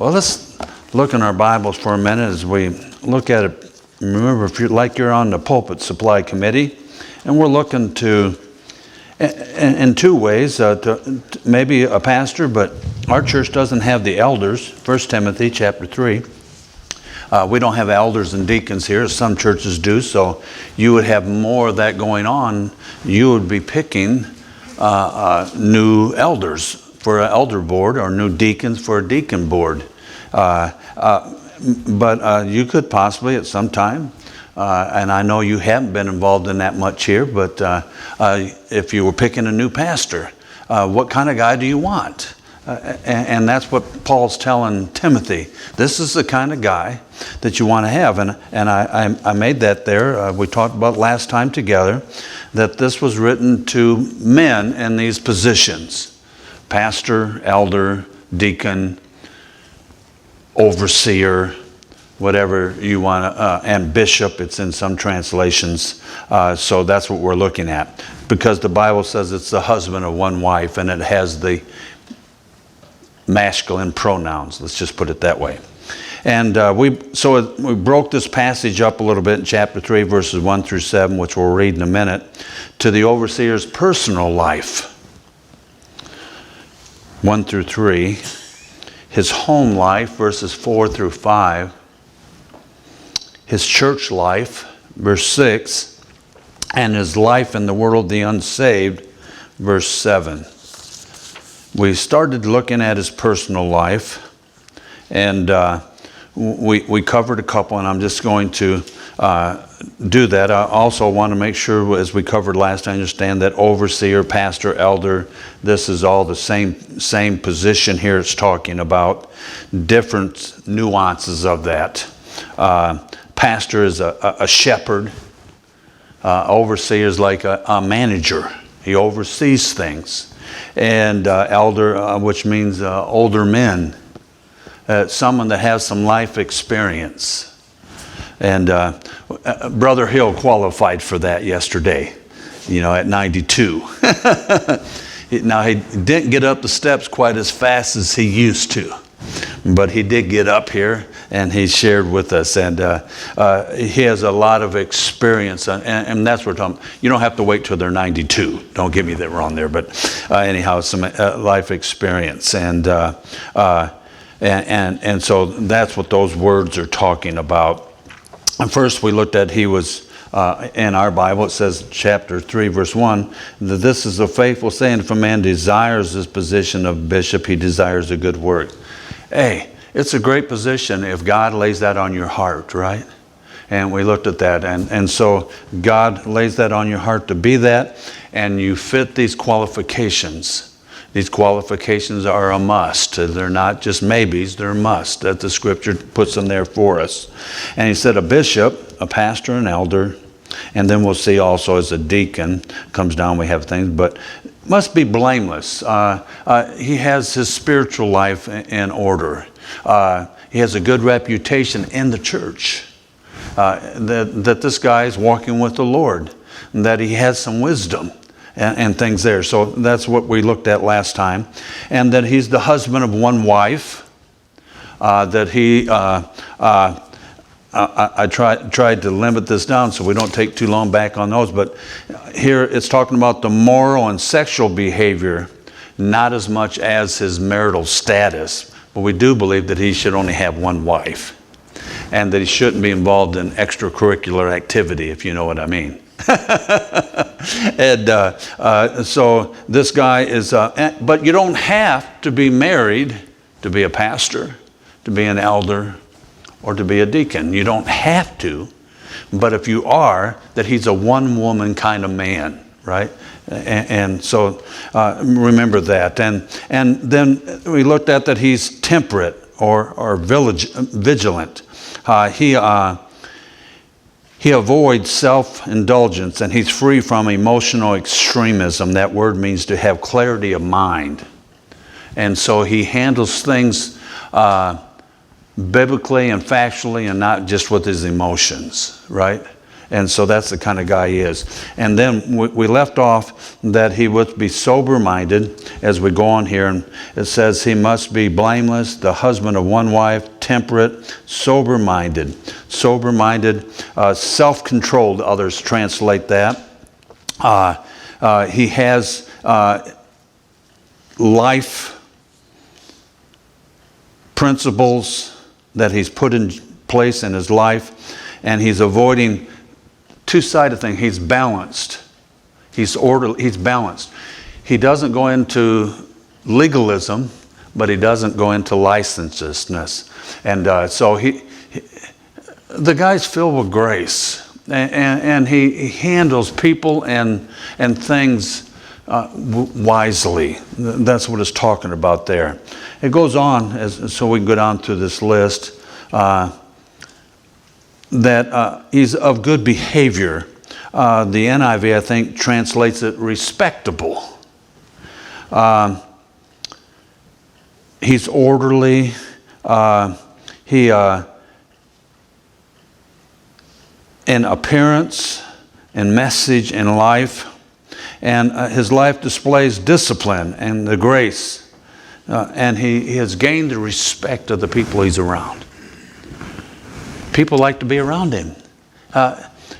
Well, let's look in our Bibles for a minute as we look at it. Remember, if you're on the Pulpit Supply Committee, and we're looking to, in two ways, to maybe a pastor, but our church doesn't have the elders. 1 Timothy chapter 3. We don't have elders and deacons here, as some churches do, so you would have more of that going on. You would be picking new elders for an elder board or new deacons for a deacon board. But you could possibly at some time, and I know you haven't been involved in that much here, but if you were picking a new pastor, what kind of guy do you want? And that's what Paul's telling Timothy. This is the kind of guy that you want to have. And I made that there. We talked about last time together that this was written to men in these positions. Pastor, elder, deacon, overseer, whatever you want to, and bishop, it's in some translations. So that's what we're looking at. Because the Bible says it's the husband of one wife, and it has the masculine pronouns. Let's just put it that way. And we broke this passage up a little bit in chapter 3, verses 1 through 7, which we'll read in a minute, to the overseer's personal life. 1 through 3. His home life, verses 4 through 5. His church life, verse 6. And his life in the world of the unsaved, verse 7. We started looking at his personal life, and we covered a couple, and I'm just going to do that. I also want to make sure, as we covered last time, understand that overseer, pastor, elder, this is all the same position here it's talking about. Different nuances of that. Pastor is a shepherd. Overseer is like a manager. He oversees things. And elder, which means older men, someone that has some life experience. And Brother Hill qualified for that yesterday, at 92. Now, he didn't get up the steps quite as fast as he used to, but he did get up here, and he shared with us, and he has a lot of experience, and that's what we're talking about. You don't have to wait till they're 92. Don't get me that wrong there, but anyhow, some life experience, and so that's what those words are talking about. And first, we looked at he was in our Bible. It says, chapter 3, verse 1, that this is a faithful saying: if a man desires this position of bishop, he desires a good work. Hey. It's a great position if God lays that on your heart, right? And we looked at that. And so God lays that on your heart to be that, and you fit these qualifications. These qualifications are a must. They're not just maybes, they're a must. That the scripture puts them there for us. And he said a bishop, a pastor, an elder, and then we'll see also as a deacon, comes down, we have things, but must be blameless. He has his spiritual life in order. He has a good reputation in the church, that this guy is walking with the Lord, and that he has some wisdom and things there. So that's what we looked at last time. And that he's the husband of one wife, that he, I tried to limit this down so we don't take too long back on those, but here it's talking about the moral and sexual behavior, not as much as his marital status. But we do believe that he should only have one wife, and that he shouldn't be involved in extracurricular activity, if you know what I mean. And so this guy is, but you don't have to be married to be a pastor, to be an elder, or to be a deacon. You don't have to, but if you are, that he's a one-woman kind of man, right? And so remember that. And then we looked at that he's temperate or vigilant. He avoids self-indulgence, and he's free from emotional extremism. That word means to have clarity of mind. And so he handles things biblically and factually, and not just with his emotions, right? And so that's the kind of guy he is. And then we left off that he would be sober-minded as we go on here. And it says he must be blameless, the husband of one wife, temperate, sober-minded. Sober-minded, self-controlled, others translate that. He has life principles that he's put in place in his life, and he's avoiding two-sided thing. He's balanced. He's orderly. He's balanced. He doesn't go into legalism, but he doesn't go into licentiousness. And so the guy's filled with grace, and he handles people and things wisely. That's what it's talking about there. It goes on, so we can go down through this list. That he's of good behavior. The NIV, I think, translates it respectable. He's orderly. In appearance, in message, in life. And his life displays discipline and the grace. And he has gained the respect of the people he's around. People like to be around him.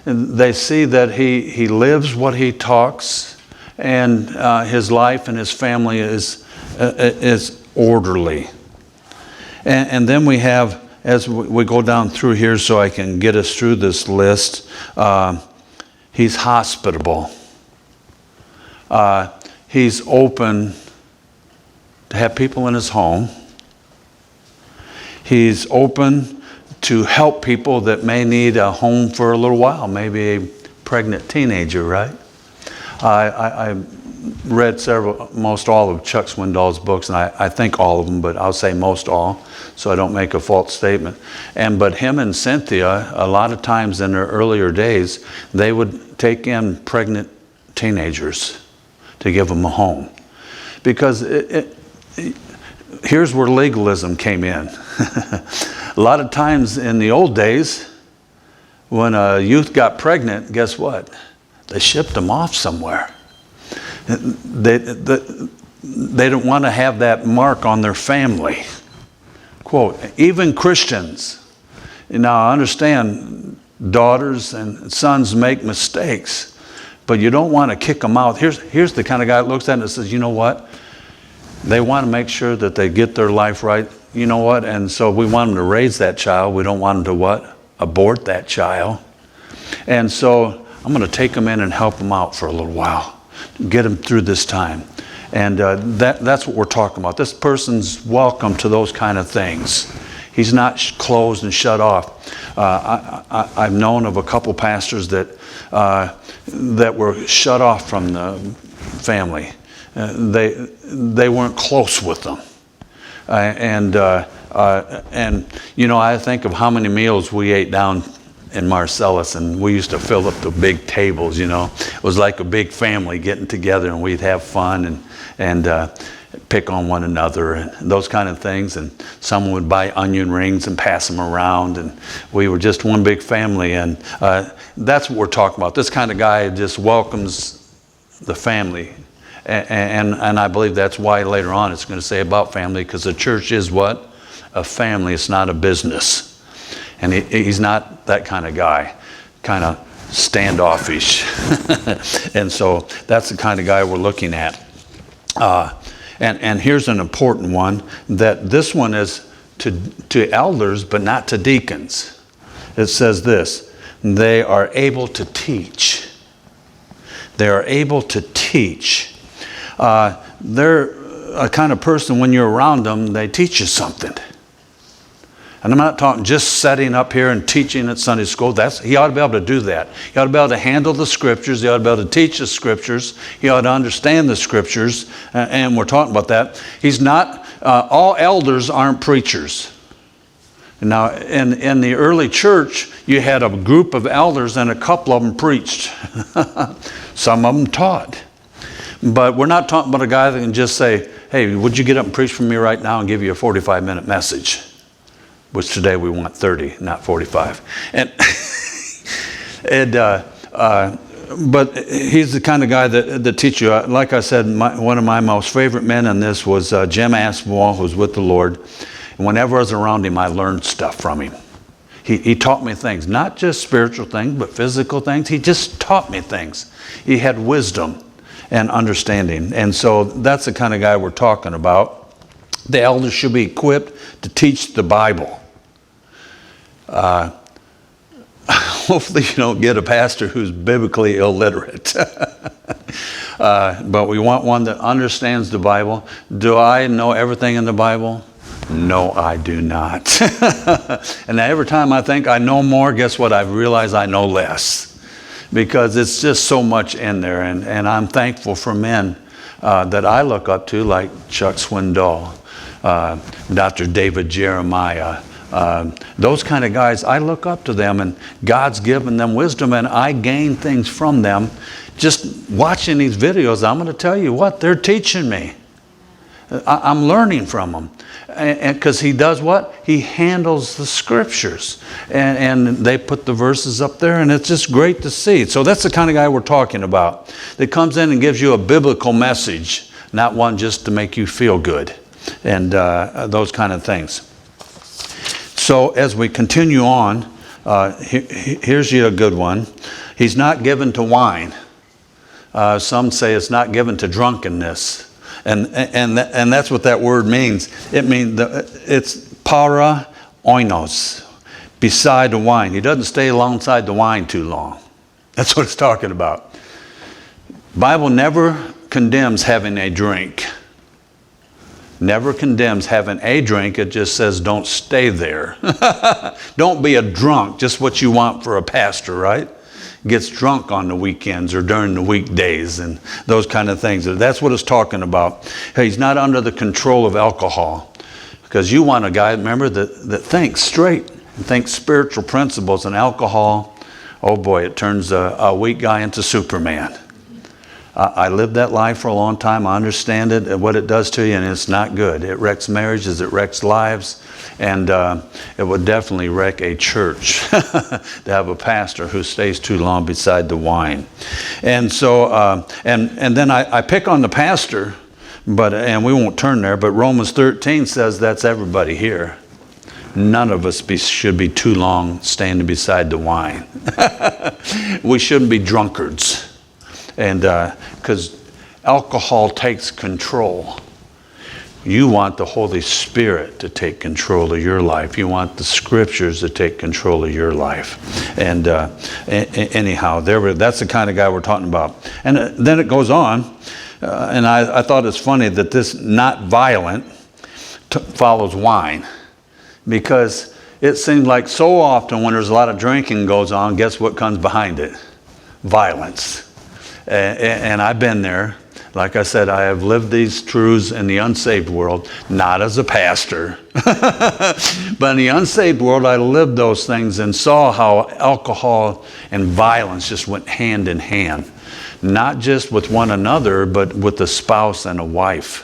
They see that he lives what he talks, and his life and his family is orderly. And then we have, as we go down through here so I can get us through this list, he's hospitable. He's open to have people in his home. He's open to help people that may need a home for a little while, maybe a pregnant teenager, right? I read most all of Chuck Swindoll's books, and I think all of them, but I'll say most all, so I don't make a false statement. But him and Cynthia, a lot of times in their earlier days, they would take in pregnant teenagers to give them a home. Because here's where legalism came in. A lot of times in the old days, when a youth got pregnant, guess what? They shipped them off somewhere. They don't want to have that mark on their family. Quote, even Christians. Now I understand daughters and sons make mistakes, but you don't want to kick them out. Here's the kind of guy that looks at it and says, you know what? They want to make sure that they get their life right. You know what? And so we want them to raise that child. We don't want them to what? Abort that child. And so I'm going to take them in and help them out for a little while. Get them through this time. And that's what we're talking about. This person's welcome to those kind of things. He's not closed and shut off. I've known of a couple pastors that were shut off from the family. They weren't close with them. And you know, I think of how many meals we ate down in Marcellus, and we used to fill up the big tables, you know. It was like a big family getting together, and we'd have fun and pick on one another and those kind of things. And someone would buy onion rings and pass them around, and we were just one big family. And that's what we're talking about. This kind of guy just welcomes the family. And I believe that's why later on it's going to say about family, because the church is what? A family. It's not a business. And he's not that kind of guy, kind of standoffish. And so that's the kind of guy we're looking at. And here's an important one, that this one is to elders, but not to deacons. It says this, they are able to teach. They are able to teach. They're a kind of person, when you're around them, they teach you something. And I'm not talking just setting up here and teaching at Sunday school. He ought to be able to do that. He ought to be able to handle the scriptures. He ought to be able to teach the scriptures. He ought to understand the scriptures. And we're talking about that. He's not, all elders aren't preachers. Now, in the early church, you had a group of elders and a couple of them preached. Some of them taught. But we're not talking about a guy that can just say, hey, would you get up and preach for me right now and give you a 45-minute message? Which today we want 30, not 45. And And, but he's the kind of guy that teach you. Like I said, one of my most favorite men in this was Jim Aspinwall, who's with the Lord. And whenever I was around him, I learned stuff from him. He taught me things, not just spiritual things, but physical things. He just taught me things. He had wisdom and understanding. And so that's the kind of guy we're talking about. The elders should be equipped to teach the Bible. Hopefully you don't get a pastor who's biblically illiterate. But we want one that understands the Bible. Do I know everything in the Bible? No, I do not. And every time I think I know more, guess what? I realize I know less. Because it's just so much in there. And I'm thankful for men that I look up to, like Chuck Swindoll, Dr. David Jeremiah. Those kind of guys, I look up to them, and God's given them wisdom, and I gain things from them. Just watching these videos, I'm going to tell you what, they're teaching me. I'm learning from them. And because he does what? He handles the scriptures. And they put the verses up there, and it's just great to see. So that's the kind of guy we're talking about. That comes in and gives you a biblical message, not one just to make you feel good. And those kind of things. So as we continue on, here's you a good one. He's not given to wine. Some say it's not given to drunkenness. And that's what that word means. It means it's para oinos, beside the wine. He doesn't stay alongside the wine too long. That's what it's talking about. Bible never condemns having a drink. Never condemns having a drink. It just says don't stay there. Don't be a drunk, just what you want for a pastor, right? Gets drunk on the weekends or during the weekdays and those kind of things. That's what it's talking about. He's not under the control of alcohol. Because you want a guy, remember, that thinks straight and thinks spiritual principles. And alcohol, oh boy, it turns a weak guy into Superman. I lived that life for a long time. I understand it, what it does to you, and it's not good. It wrecks marriages, it wrecks lives, and it would definitely wreck a church to have a pastor who stays too long beside the wine. And so, and then I pick on the pastor, and we won't turn there, but Romans 13 says that's everybody here. None of us should be too long standing beside the wine. We shouldn't be drunkards. And because alcohol takes control. You want the Holy Spirit to take control of your life. You want the scriptures to take control of your life. And anyhow, that's the kind of guy we're talking about. And then it goes on, and I thought it's funny that this not violent follows wine. Because it seems like so often when there's a lot of drinking goes on, guess what comes behind it? Violence. And I've been there. Like I said, I have lived these truths in the unsaved world, not as a pastor. But in the unsaved world, I lived those things and saw how alcohol and violence just went hand in hand. Not just with one another, but with a spouse and a wife.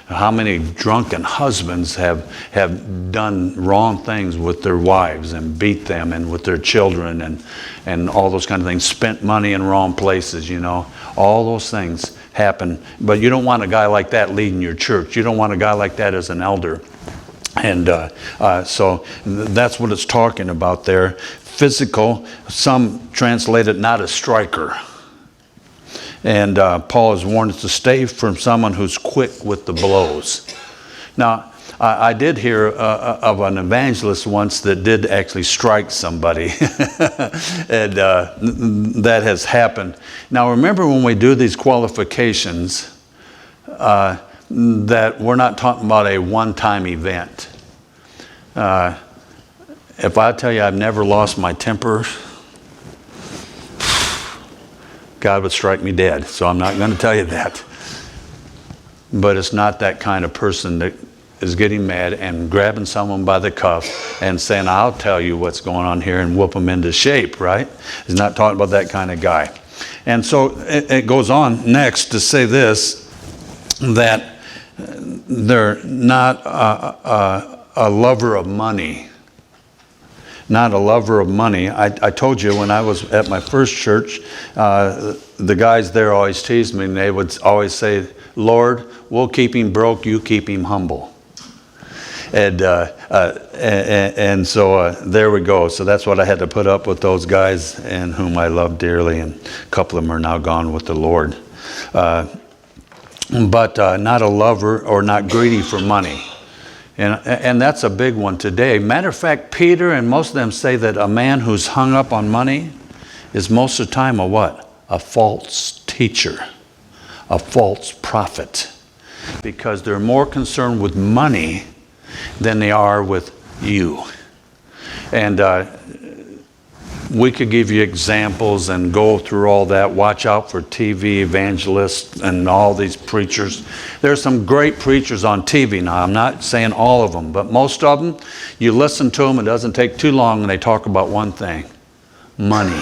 How many drunken husbands have done wrong things with their wives and beat them and with their children and all those kind of things, spent money in wrong places, you know. All those things happen. But you don't want a guy like that leading your church. You don't want a guy like that as an elder. And so that's what it's talking about there. Physical, some translate it not a striker. And Paul has warned us to stay from someone who's quick with the blows. Now, I did hear of an evangelist once that did actually strike somebody. And that has happened. Now, remember when we do these qualifications, that we're not talking about a one-time event. If I tell you I've never lost my temper, God would strike me dead. So I'm not going to tell you that. But it's not that kind of person that is getting mad and grabbing someone by the cuff and saying, I'll tell you what's going on here and whoop them into shape, right? He's not talking about that kind of guy. And so it goes on next to say this, that they're not a lover of money. not a lover of money. I told you when I was at my first church, the guys there always teased me, and they would always say, Lord, we'll keep him broke, you keep him humble. And so there we go. So that's what I had to put up with those guys, and whom I love dearly, and a couple of them are now gone with the Lord. But not a lover or not greedy for money. And that's a big one today. Matter of fact, Peter and most of them say that a man who's hung up on money is most of the time a what? A false teacher, a false prophet. Because they're more concerned with money than they are with you. And we could give you examples and go through all that. Watch out for TV evangelists and all these preachers. There's some great preachers on TV now. I'm not saying all of them, but most of them, you listen to them, it doesn't take too long, and they talk about one thing: money.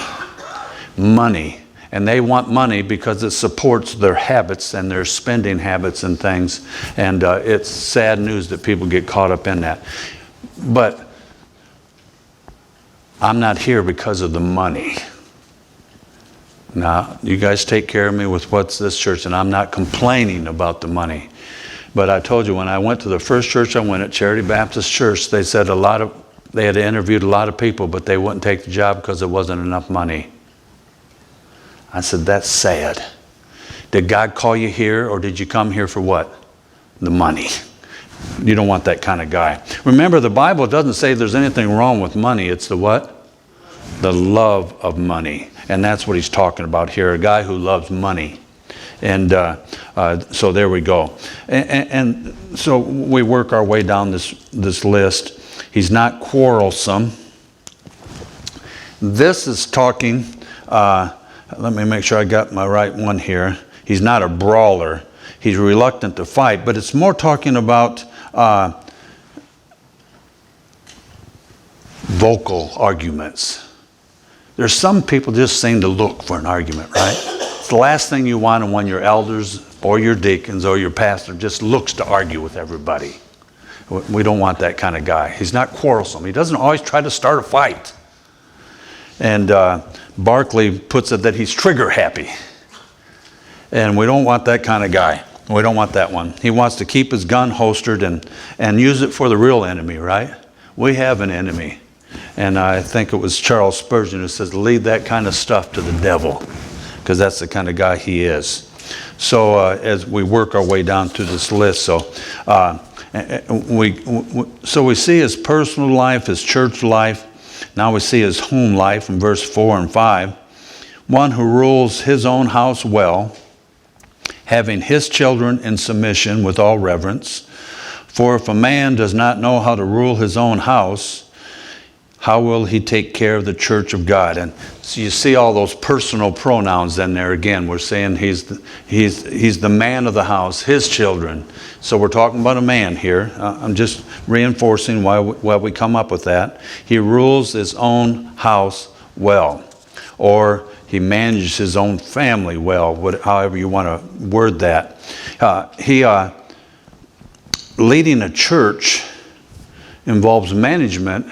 Money. And they want money because it supports their habits and their spending habits and things. And it's sad news that people get caught up in that. But I'm not here because of the money. Now, you guys take care of me with what's this church, and I'm not complaining about the money. But I told you, when I went to the first church I went at, Charity Baptist Church, they said they had interviewed a lot of people, but they wouldn't take the job because there wasn't enough money. I said, that's sad. Did God call you here, or did you come here for what? The money. You don't want that kind of guy. Remember, the Bible doesn't say there's anything wrong with money. It's the what? The love of money. And that's what he's talking about here, a guy who loves money. And so there we go. And so we work our way down this list. He's not quarrelsome. This is talking... let me make sure I got my right one here. He's not a brawler. He's reluctant to fight, but it's more talking about vocal arguments. There's some people just seem to look for an argument, right? It's the last thing you want when your elders or your deacons or your pastor just looks to argue with everybody. We don't want that kind of guy. He's not quarrelsome. He doesn't always try to start a fight. And Barclay puts it that he's trigger happy. And we don't want that kind of guy. We don't want that one. He wants to keep his gun holstered and use it for the real enemy, right? We have an enemy. And I think it was Charles Spurgeon who says, leave that kind of stuff to the devil, because that's the kind of guy he is. So as we work our way down through this list, so we see his personal life, his church life. Now we see his home life in verse 4 and 5. One who rules his own house well, having his children in submission with all reverence. For if a man does not know how to rule his own house, how will he take care of the church of God? And so you see all those personal pronouns in there again. We're saying he's the man of the house, his children. So we're talking about a man here. I'm just reinforcing why we come up with that. He rules his own house well. Or he manages his own family well, however you want to word that. Leading a church involves management,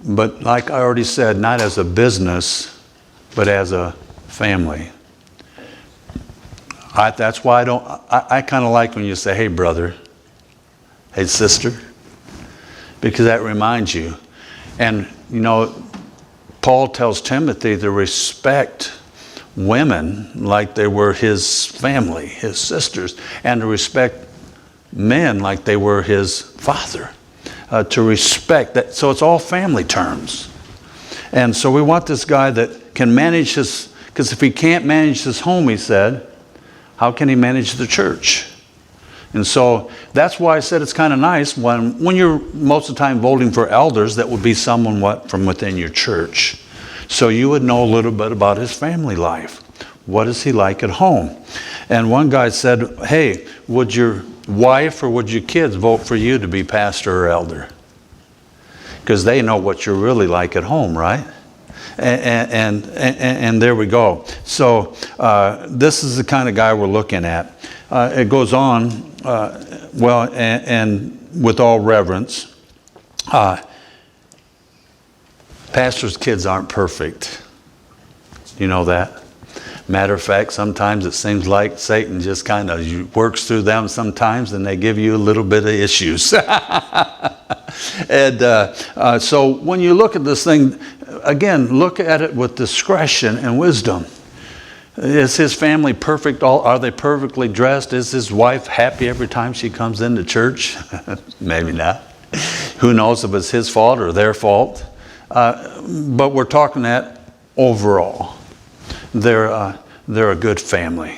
but like I already said, not as a business, but as a family. That's why I kind of like when you say, hey brother, hey sister, because that reminds you. And you know, Paul tells Timothy to respect women like they were his family, his sisters, and to respect men like they were his father. To respect that. So it's all family terms. And so we want this guy that can manage his, because if he can't manage his home, he said, how can he manage the church? And so that's why I said it's kind of nice when you're most of the time voting for elders, that would be someone from within your church. So you would know a little bit about his family life. What is he like at home? And one guy said, hey, would your wife or would your kids vote for you to be pastor or elder? Because they know what you're really like at home, right? And there we go. So this is the kind of guy we're looking at. It goes on, and with all reverence. Pastors' kids aren't perfect. You know that? Matter of fact, sometimes it seems like Satan just kind of works through them sometimes, and they give you a little bit of issues. And so when you look at this thing, again, look at it with discretion and wisdom. Is his family perfect? Are they perfectly dressed? Is his wife happy every time she comes into church? Maybe not. Who knows if it's his fault or their fault? But we're talking that overall. They're a good family.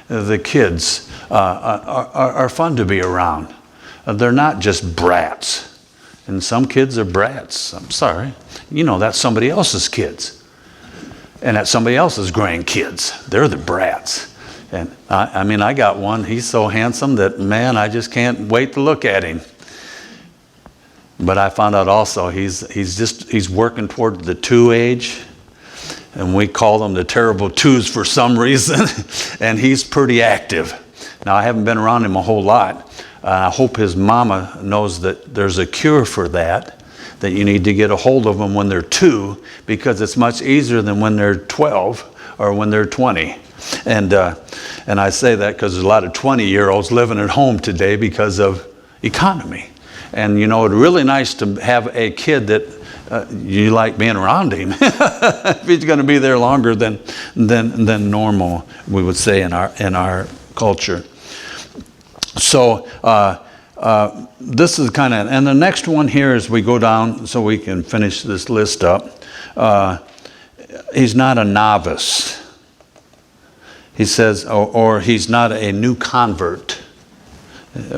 The kids are fun to be around. They're not just brats. And some kids are brats. I'm sorry. You know, that's somebody else's kids. And that's somebody else's grandkids. They're the brats. And I got one. He's so handsome that, man, I just can't wait to look at him. But I found out also he's working toward the 2 age. And we call them the terrible twos for some reason. And he's pretty active. Now, I haven't been around him a whole lot. I hope his mama knows that there's a cure for that you need to get a hold of them when they're 2, because it's much easier than when they're 12 or when they're 20. And I say that because there's a lot of 20-year-olds living at home today because of economy. And, it's really nice to have a kid that you like being around him. If he's going to be there longer than normal, we would say in our culture. So this is kind of, and the next one here as we go down, so we can finish this list up. He's not a novice. He says, or he's not a new convert.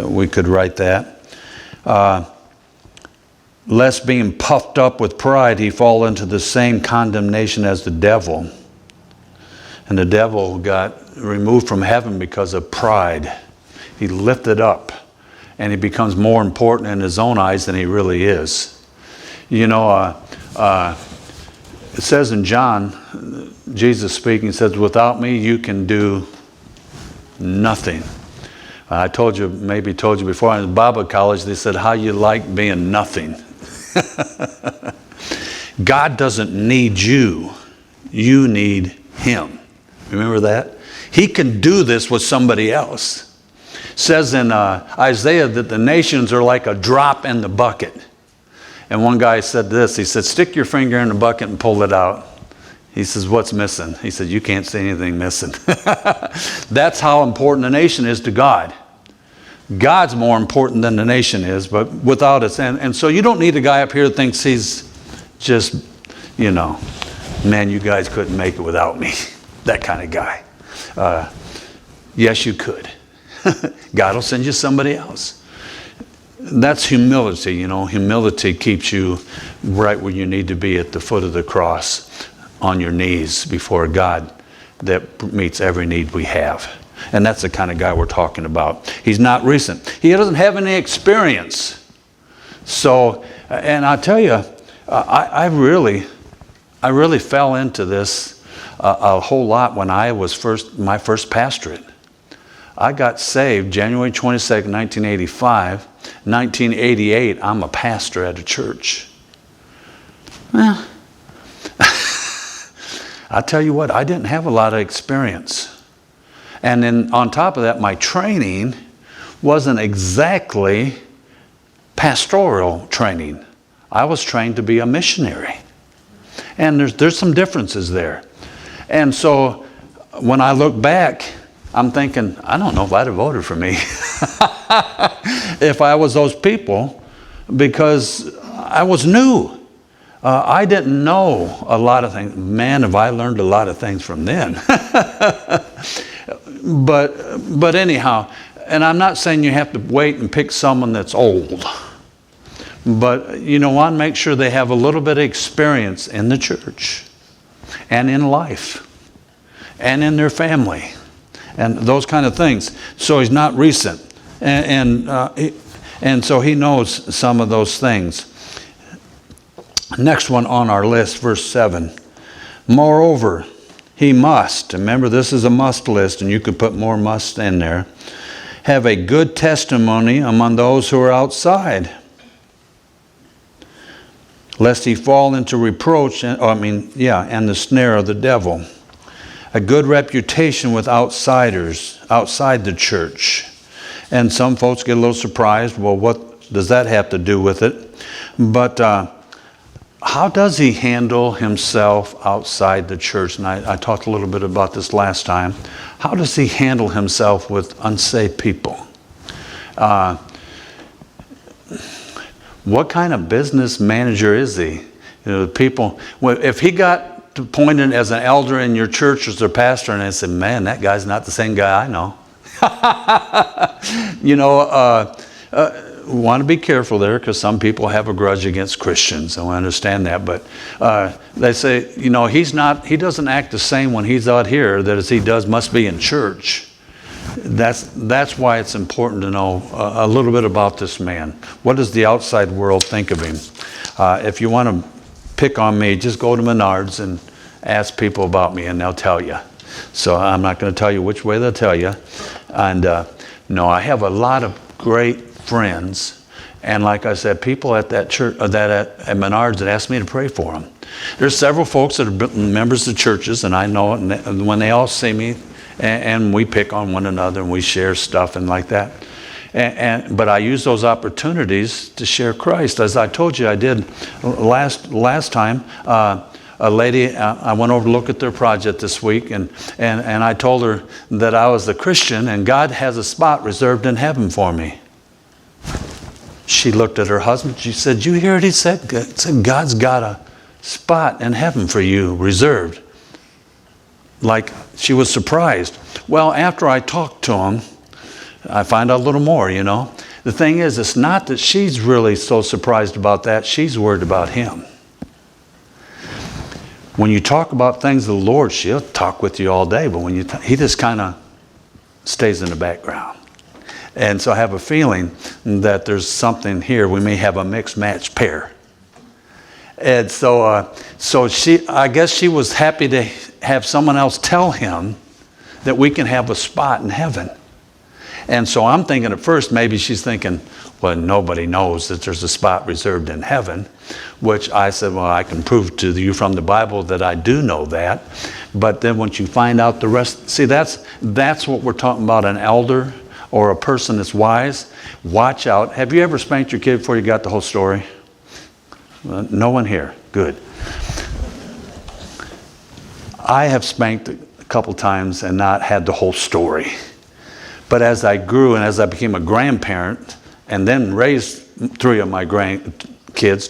We could write that. Lest being puffed up with pride, he fall into the same condemnation as the devil. And the devil got removed from heaven because of pride. He lifted up, and he becomes more important in his own eyes than he really is. It says in John, Jesus speaking, says, without me you can do nothing. I told you before, in Bible college, they said, how you like being nothing? God doesn't need you. You need him. Remember that? He can do this with somebody else. It says in Isaiah that the nations are like a drop in the bucket. And one guy said this. He said, stick your finger in the bucket and pull it out. He says, what's missing? He said, you can't see anything missing. That's how important the nation is to God. God's more important than the nation is, but without us. And so you don't need a guy up here that thinks he's just, man, you guys couldn't make it without me. That kind of guy. Yes, you could. God will send you somebody else. That's humility, Humility keeps you right where you need to be at the foot of the cross, on your knees before God that meets every need we have. And that's the kind of guy we're talking about. He's not recent. He doesn't have any experience. So, and I tell you, I really fell into this a whole lot when I was my first pastorate. I got saved January 22nd, 1985. 1988, I'm a pastor at a church. Well, I tell you what, I didn't have a lot of experience. And then on top of that, my training wasn't exactly pastoral training. I was trained to be a missionary. And there's some differences there. And so when I look back, I'm thinking, I don't know if I'd have voted for me if I was those people, because I was new. I didn't know a lot of things. Man, have I learned a lot of things from then. But anyhow, and I'm not saying you have to wait and pick someone that's old. But you want to make sure they have a little bit of experience in the church and in life and in their family and those kind of things. So he's not recent. And so he knows some of those things. Next one on our list, verse 7. Moreover, he must, remember this is a must list, and you could put more must in there, have a good testimony among those who are outside. lest he fall into reproach, and the snare of the devil. A good reputation with outsiders, outside the church. And some folks get a little surprised, well, what does that have to do with it? But how does he handle himself outside the church? And I talked a little bit about this last time. How does he handle himself with unsaved people? What kind of business manager is he? People, if he got appointed as an elder in your church as their pastor, and I said, man, that guy's not the same guy I know. Want to be careful there, because some people have a grudge against Christians, so I understand that. But they say, he doesn't act the same when he's out here that as he must be in church. That's why it's important to know a little bit about this man. What does the outside world think of him? If you want to pick on me, just go to Menards and ask people about me, and they'll tell you. So I'm not going to tell you which way they'll tell you. And no, I have a lot of great friends, and like I said, people at that church, at Menards, that ask me to pray for them. There's several folks that are members of churches, and I know it, and when they all see me, and we pick on one another, and we share stuff and like that. But I use those opportunities to share Christ, as I told you I did last time. A lady, I went over to look at their project this week, and I told her that I was a Christian and God has a spot reserved in heaven for me. She looked at her husband. She said, "You hear what he said? God's got a spot in heaven for you reserved." Like, she was surprised. Well, after I talked to him, I find out a little more, The thing is, it's not that she's really so surprised about that. She's worried about him. When you talk about things of the Lord, she'll talk with you all day, but he just kind of stays in the background. And so I have a feeling that there's something here. We may have a mixed match pair. And so I guess she was happy to have someone else tell him that we can have a spot in heaven. And so I'm thinking at first, maybe she's thinking, well, nobody knows that there's a spot reserved in heaven, which I said, well, I can prove to you from the Bible that I do know that. But then once you find out the rest, see, that's what we're talking about, an elder or a person that's wise. Watch out. Have you ever spanked your kid before you got the whole story? No one here. Good. I have spanked a couple times and not had the whole story. But as I grew and as I became a grandparent and then raised two of my grandkids,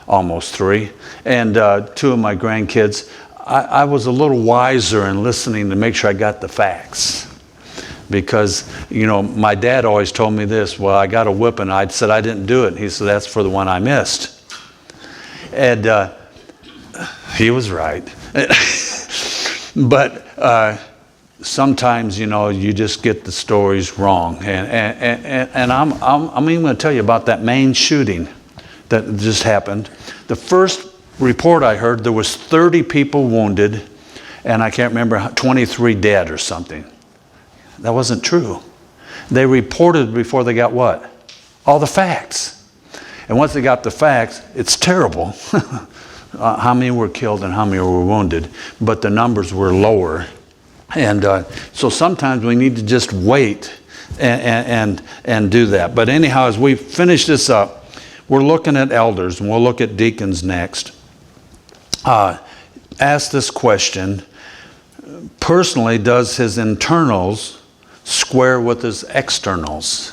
almost three, and two of my grandkids, I was a little wiser in listening to make sure I got the facts. Because, my dad always told me this, well, I got a whipping. I said I didn't do it. And he said, that's for the one I missed. And he was right. But sometimes, you just get the stories wrong. And I'm even going to tell you about that Maine shooting that just happened. The first report I heard, there was 30 people wounded, and I can't remember, 23 dead or something. That wasn't true. They reported before they got what? All the facts. And once they got the facts, it's terrible. How many were killed and how many were wounded. But the numbers were lower. And so sometimes we need to just wait and do that. But anyhow, as we finish this up, we're looking at elders, and we'll look at deacons next. Ask this question. Personally, does his internals square with his externals?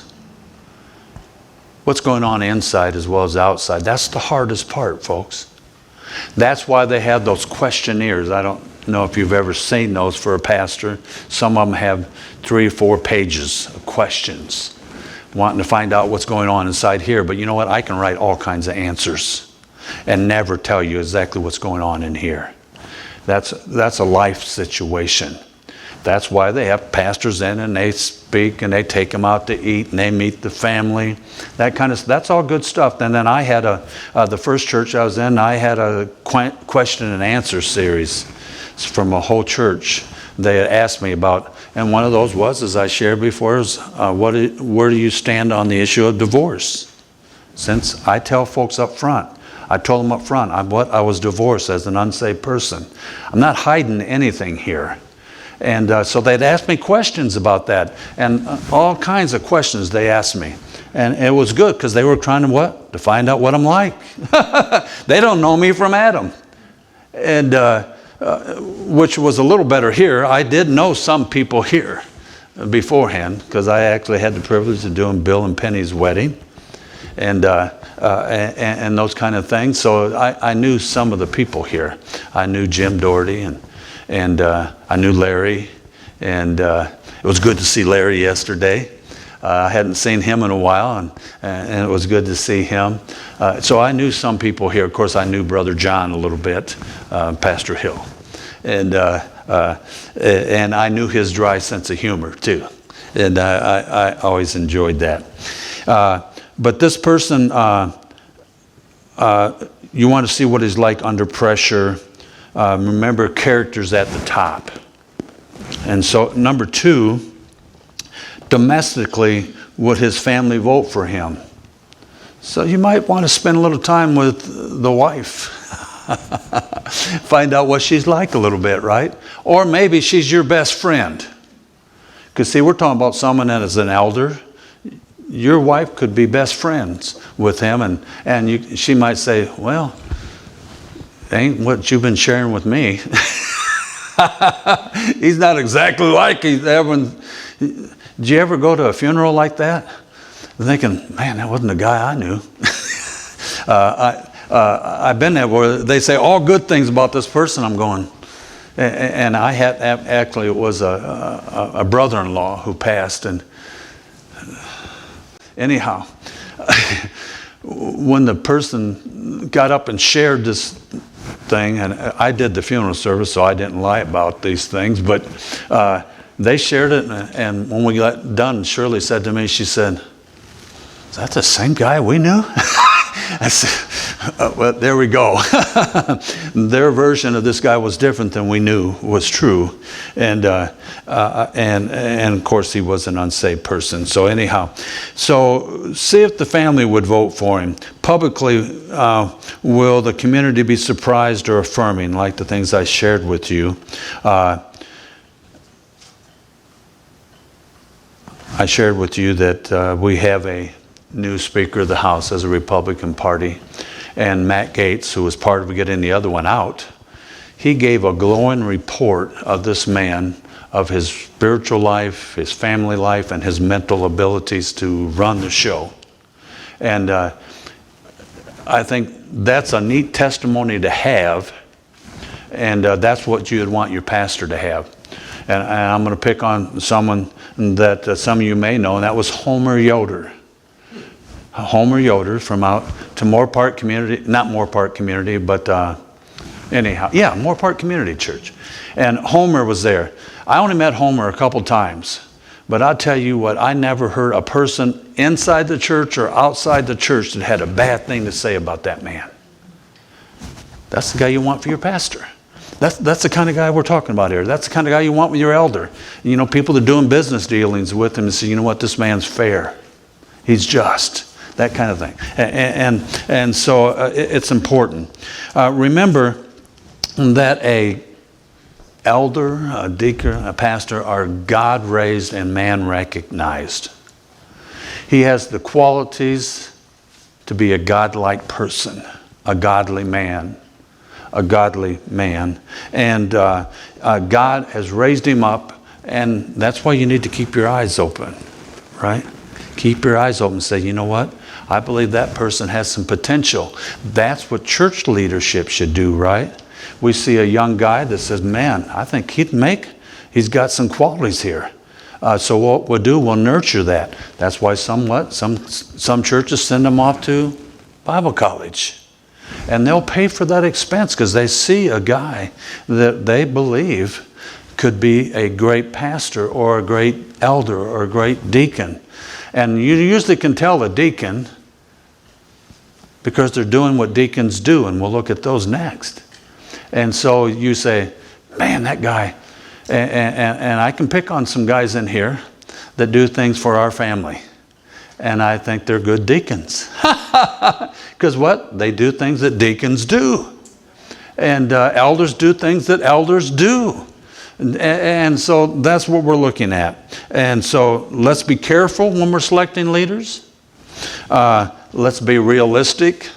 What's going on inside as well as outside? That's the hardest part, folks. That's why they have those questionnaires. I don't know if you've ever seen those for a pastor. Some of them have 3 or 4 pages of questions, wanting to find out what's going on inside here. But you know what? I can write all kinds of answers and never tell you exactly what's going on in here. That's a life situation. That's why they have pastors in, and they speak, and they take them out to eat, and they meet the family. That kind of, that's all good stuff. And then I had the first church I was in, I had a question and answer series from a whole church. They had asked me about, and one of those was, as I shared before, is where do you stand on the issue of divorce? since I tell folks up front, I told them up front, I was divorced as an unsaved person. I'm not hiding anything here. And so they'd ask me questions about that, and all kinds of questions they asked me. And it was good because they were trying to what? To find out what I'm like. They don't know me from Adam. And which was a little better here. I did know some people here beforehand because I actually had the privilege of doing Bill and Penny's wedding and those kind of things. So I knew some of the people here. I knew Jim Doherty and I knew Larry, and it was good to see Larry yesterday. I hadn't seen him in a while, and it was good to see him. So I knew some people here. Of course, I knew Brother John a little bit, Pastor Hill. And I knew his dry sense of humor, too. And I always enjoyed that. But this person, you want to see what he's like under pressure. Remember, character's at the top. And so, number 2, domestically, would his family vote for him? So you might want to spend a little time with the wife. Find out what she's like a little bit, right? Or maybe she's your best friend. Because see, we're talking about someone that is an elder. Your wife could be best friends with him, and she might say, well, ain't what you've been sharing with me. He's not exactly like everyone. Did you ever go to a funeral like that? Thinking, man, that wasn't the guy I knew. I've been there where they say all good things about this person. I'm going, and I had actually it was a brother-in-law who passed, and anyhow, when the person got up and shared this thing, and I did the funeral service, so I didn't lie about these things, but they shared it, and when we got done, Shirley said to me, she said, is that the same guy we knew? I said, well, there we go. Their version of this guy was different than we knew was true. And of course, he was an unsaved person. So anyhow, so see if the family would vote for him. Publicly, will the community be surprised or affirming, like the things I shared with you? I shared with you that we have a new Speaker of the House as a Republican Party. And Matt Gaetz, who was part of getting the other one out, he gave a glowing report of this man, of his spiritual life, his family life, and his mental abilities to run the show. And I think that's a neat testimony to have, and that's what you'd want your pastor to have. And I'm going to pick on someone that some of you may know, and that was Homer Yoder. Homer Yoder from out to Moorpark Community, not Moorpark Community, but anyhow, yeah, Moorpark Community Church. And Homer was there. I only met Homer a couple times, but I'll tell you what, I never heard a person inside the church or outside the church that had a bad thing to say about that man. That's the guy you want for your pastor. That's the kind of guy we're talking about here. That's the kind of guy you want with your elder. You know, people that are doing business dealings with him and say, you know what, this man's fair. He's just. That kind of thing. And so it's important. Remember that a elder, a deacon, a pastor are God-raised and man-recognized. He has the qualities to be a godlike person, a godly man. A godly man. And God has raised him up, and that's why you need to keep your eyes open, right? Keep your eyes open and say, you know what? I believe that person has some potential. That's what church leadership should do, right? We see a young guy that says, man, I think he's got some qualities here. So what we'll do, we'll nurture that. That's why some churches send them off to Bible college. And they'll pay for that expense because they see a guy that they believe could be a great pastor or a great elder or a great deacon. And you usually can tell a deacon because they're doing what deacons do, and we'll look at those next. And so you say, man, that guy, and I can pick on some guys in here that do things for our family. And I think they're good deacons. Because what? They do things that deacons do. And elders do things that elders do. And so that's what we're looking at. And so let's be careful when we're selecting leaders. Let's be realistic.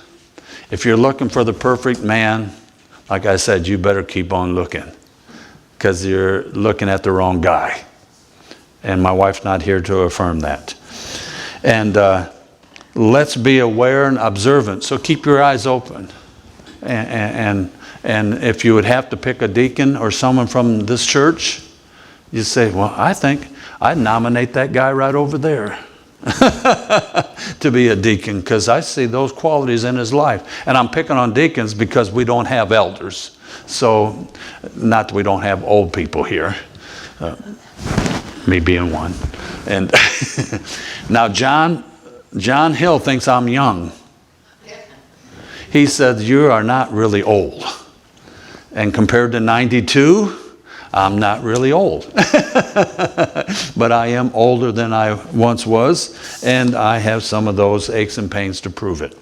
If you're looking for the perfect man, like I said, you better keep on looking, because you're looking at the wrong guy. And my wife's not here to affirm that. And let's be aware and observant. So keep your eyes open. And if you would have to pick a deacon or someone from this church, you say, well, I think I'd nominate that guy right over there to be a deacon, because I see those qualities in his life. And I'm picking on deacons because we don't have elders. So, not that we don't have old people here, me being one. And now John Hill thinks I'm young. He said, you are not really old. And compared to 92, I'm not really old. But I am older than I once was, and I have some of those aches and pains to prove it.